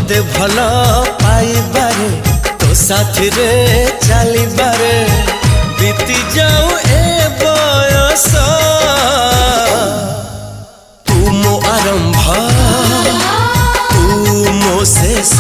मते भल पाइबारे तो साथी रे चलिबारे बीती जाऊ ए बयस तू मो आरंभ तू मो शेष।